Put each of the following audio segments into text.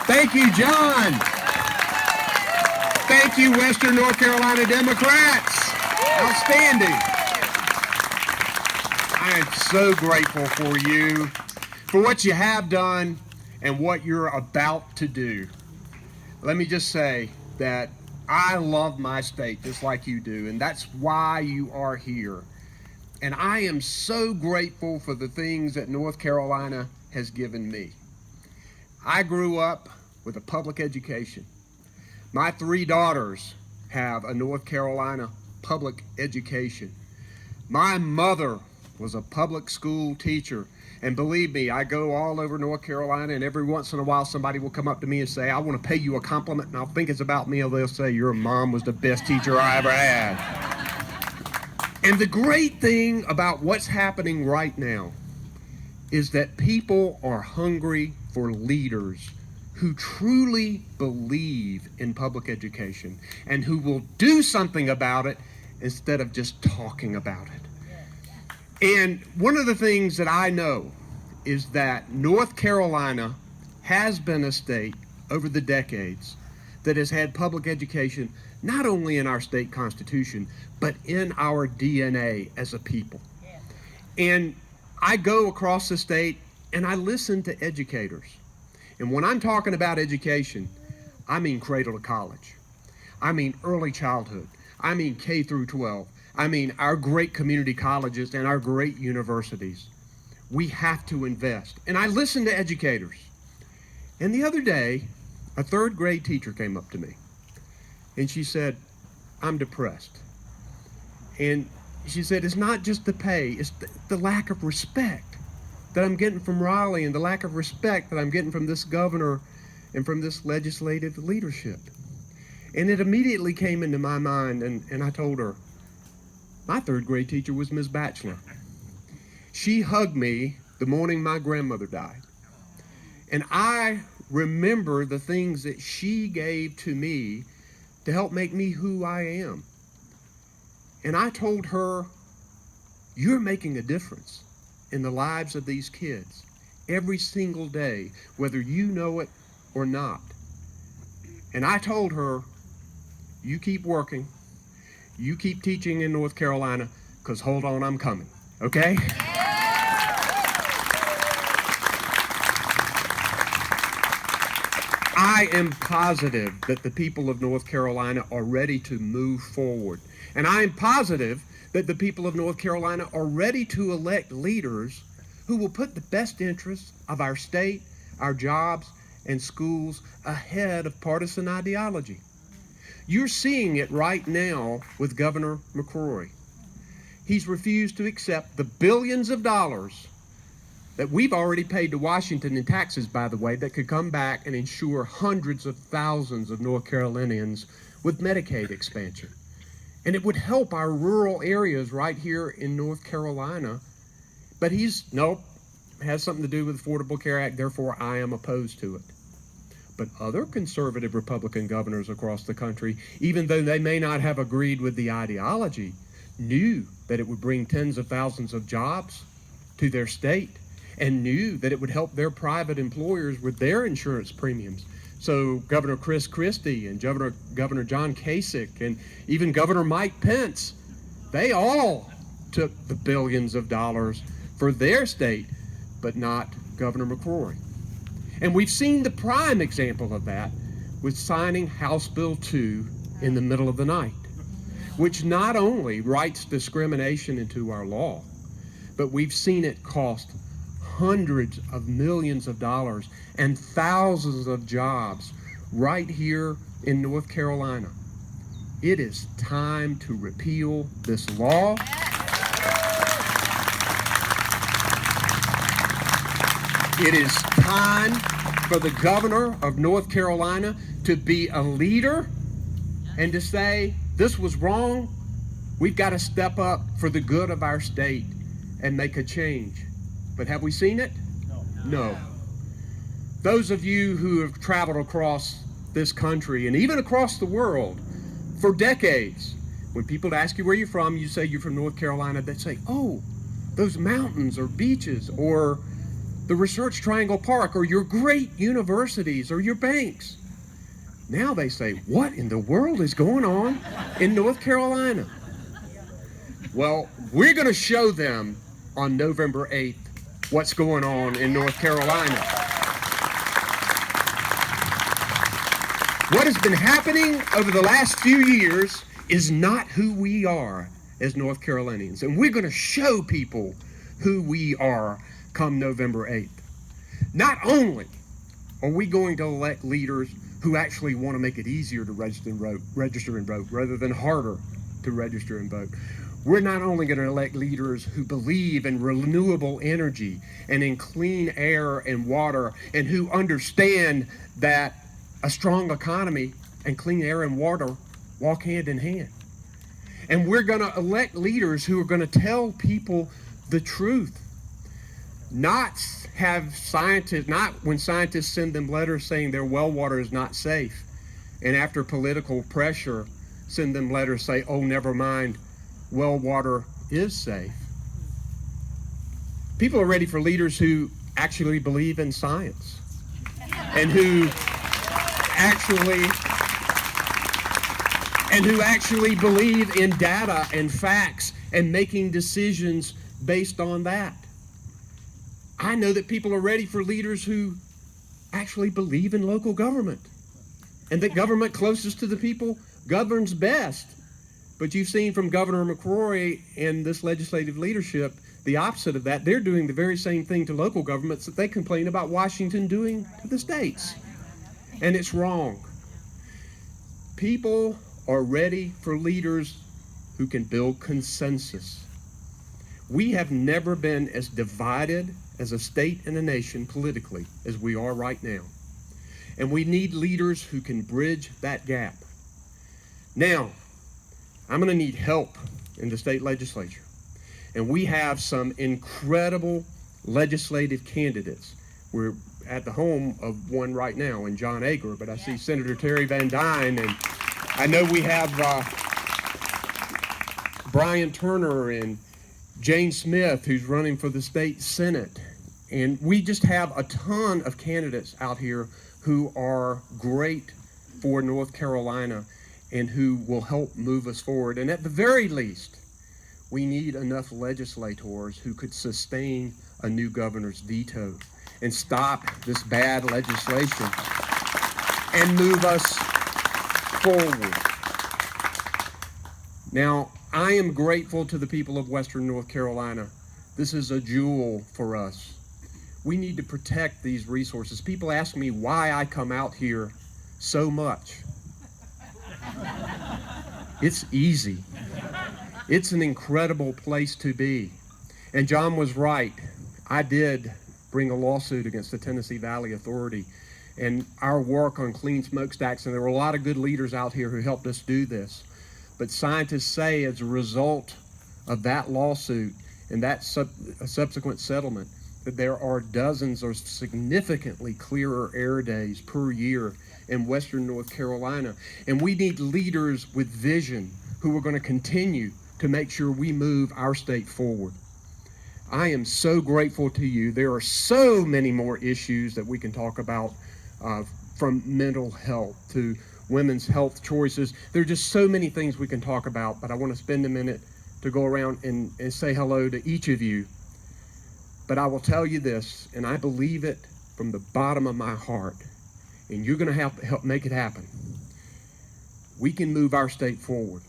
Thank you, John. Thank you, Western North Carolina Democrats. Outstanding. I am so grateful for you, for what you have done and what you're about to do. Let me just say that I love my state just like you do, and that's why you are here. And I am so grateful for the things that North Carolina has given me. I grew up with a public education. My 3 daughters have a North Carolina public education. My mother was a public school teacher. And believe me, I go all over North Carolina, and every once in a while somebody will come up to me and say, I want to pay you a compliment, and I'll think it's about me, or they'll say, your mom was the best teacher I ever had. And the great thing about what's happening right now is that people are hungry for leaders who truly believe in public education and who will do something about it instead of just talking about it. And one of the things that I know is that North Carolina has been a state over the decades that has had public education not only in our state constitution, but in our DNA as a people. And I go across the state and I listen to educators. And when I'm talking about education, I mean cradle to college. I mean early childhood. I mean K through 12. I mean our great community colleges and our great universities. We have to invest. And I listen to educators. And the other day, a 3rd grade teacher came up to me and she said, I'm depressed. And she said, it's not just the pay, it's the lack of respect that I'm getting from Raleigh and the lack of respect that I'm getting from this governor and from this legislative leadership. And it immediately came into my mind, and I told her, my 3rd grade teacher was Ms. Batchelor. She hugged me the morning my grandmother died. And I remember the things that she gave to me to help make me who I am. And I told her, you're making a difference in the lives of these kids every single day, whether you know it or not. And I told her, you keep working, you keep teaching in North Carolina, because hold on, I'm coming, okay? I am positive that the people of North Carolina are ready to move forward. And I am positive that the people of North Carolina are ready to elect leaders who will put the best interests of our state, our jobs, and schools ahead of partisan ideology. You're seeing it right now with Governor McCrory. He's refused to accept the billions of dollars that we've already paid to Washington in taxes, by the way, that could come back and ensure hundreds of thousands of North Carolinians with Medicaid expansion. And it would help our rural areas right here in North Carolina. But nope, has something to do with the Affordable Care Act, therefore I am opposed to it. But other conservative Republican governors across the country, even though they may not have agreed with the ideology, knew that it would bring tens of thousands of jobs to their state and knew that it would help their private employers with their insurance premiums. So Governor Chris Christie and Governor John Kasich and even Governor Mike Pence, they all took the billions of dollars for their state, but not Governor McCrory. And we've seen the prime example of that with signing House Bill 2 in the middle of the night, which not only writes discrimination into our law, but we've seen it cost hundreds of millions of dollars and thousands of jobs right here in North Carolina. It is time to repeal this law. It is time for the governor of North Carolina to be a leader and to say, this was wrong. We've got to step up for the good of our state and make a change. But have we seen it? No. Those of you who have traveled across this country and even across the world for decades, when people ask you where you're from, you say you're from North Carolina, they say, oh, those mountains or beaches or the Research Triangle Park, or your great universities, or your banks. Now they say, what in the world is going on in North Carolina? Well, we're going to show them on November 8th what's going on in North Carolina. What has been happening over the last few years is not who we are as North Carolinians. And we're going to show people who we are come November 8th. Not only are we going to elect leaders who actually want to make it easier to register and vote rather than harder to register and vote. We're not only going to elect leaders who believe in renewable energy and in clean air and water, and who understand that a strong economy and clean air and water walk hand in hand. And we're going to elect leaders who are going to tell people the truth. Not when scientists send them letters saying their well water is not safe, and after political pressure send them letters say, oh, never mind, well water is safe. People are ready for leaders who actually believe in science and who actually believe in data and facts and making decisions based on that. I know that people are ready for leaders who actually believe in local government and that government closest to the people governs best. But you've seen from Governor McCrory and this legislative leadership the opposite of that. They're doing the very same thing to local governments that they complain about Washington doing to the states. And it's wrong. People are ready for leaders who can build consensus. We have never been as divided as a state and a nation politically as we are right now. And we need leaders who can bridge that gap. Now, I'm going to need help in the state legislature. And we have some incredible legislative candidates. We're at the home of one right now in John Ager, but I see Senator Terry Van Dyne, and I know we have Brian Turner and Jane Smith, who's running for the state Senate. And we just have a ton of candidates out here who are great for North Carolina and who will help move us forward. And at the very least, we need enough legislators who could sustain a new governor's veto and stop this bad legislation and move us forward. Now, I am grateful to the people of Western North Carolina. This is a jewel for us. We need to protect these resources. People ask me why I come out here so much. It's easy. It's an incredible place to be. And John was right. I did bring a lawsuit against the Tennessee Valley Authority and our work on clean smokestacks, and there were a lot of good leaders out here who helped us do this. But scientists say as a result of that lawsuit and that subsequent settlement that there are dozens or significantly clearer air days per year in Western North Carolina. And we need leaders with vision who are going to continue to make sure we move our state forward. I am so grateful to you. There are so many more issues that we can talk about, from mental health to women's health choices. There are just so many things we can talk about, but I want to spend a minute to go around and say hello to each of you. But I will tell you this, and I believe it from the bottom of my heart, and you're going to have to help make it happen. We can move our state forward.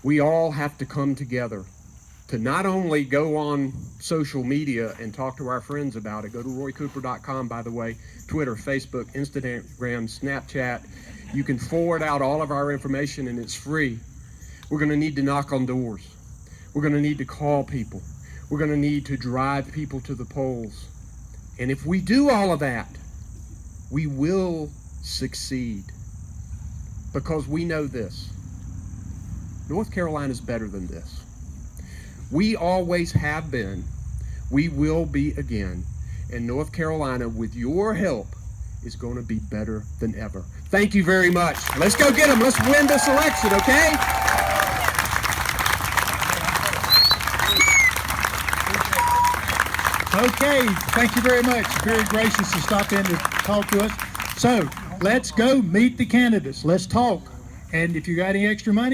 We all have to come together to not only go on social media and talk to our friends about it. Go to roycooper.com, by the way, Twitter, Facebook, Instagram, Snapchat. You can forward out all of our information, and it's free. We're going to need to knock on doors. We're going to need to call people. We're going to need to drive people to the polls. And if we do all of that, we will succeed. Because we know this. North Carolina is better than this. We always have been. We will be again. And North Carolina, with your help, is going to be better than ever. Thank you very much. Let's go get them. Let's win this election, okay? Okay, thank you very much. Very gracious to stop in to talk to us. So let's go meet the candidates. Let's talk. And if you got any extra money,